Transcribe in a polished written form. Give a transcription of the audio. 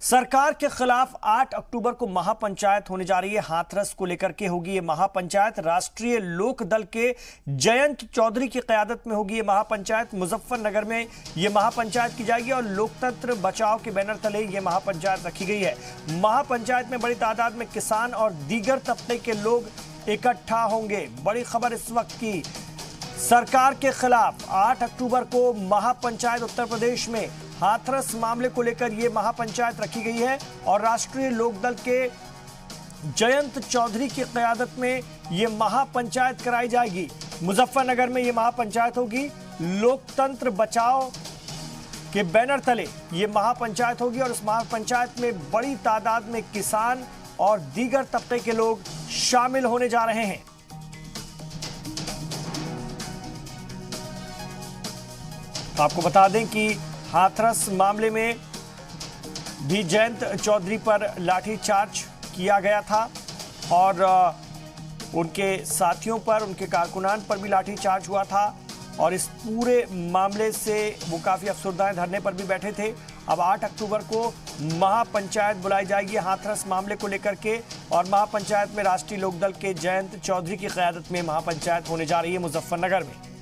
सरकार के खिलाफ 8 अक्टूबर को महापंचायत होने जा रही है। हाथरस को लेकर के होगी ये महापंचायत। राष्ट्रीय लोक दल के जयंत चौधरी की क़यादत में होगी ये महापंचायत। मुजफ्फरनगर में ये महापंचायत की जाएगी और लोकतंत्र बचाओ के बैनर तले ये महापंचायत रखी गई है। महापंचायत में बड़ी तादाद में किसान और दीगर तबके के लोग इकट्ठा होंगे। बड़ी खबर इस वक्त की, सरकार के खिलाफ 8 अक्टूबर को महापंचायत उत्तर प्रदेश में हाथरस मामले को लेकर यह महापंचायत रखी गई है और राष्ट्रीय लोकदल के जयंत चौधरी की क़यादत में यह महापंचायत कराई जाएगी। मुजफ्फरनगर में यह महापंचायत होगी। लोकतंत्र बचाओ के बैनर तले यह महापंचायत होगी और इस महापंचायत में बड़ी तादाद में किसान और दीगर तबके के लोग शामिल होने जा रहे हैं। आपको बता दें कि हाथरस मामले में भी जयंत चौधरी पर लाठीचार्ज किया गया था और उनके साथियों पर, उनके कारकुनान पर भी लाठीचार्ज हुआ था और इस पूरे मामले से वो काफ़ी अफसरदा हैं, धरने पर भी बैठे थे। अब 8 अक्टूबर को महापंचायत बुलाई जाएगी हाथरस मामले को लेकर के और महापंचायत में राष्ट्रीय लोकदल के जयंत चौधरी की क़यादत में महापंचायत होने जा रही है मुजफ्फरनगर में।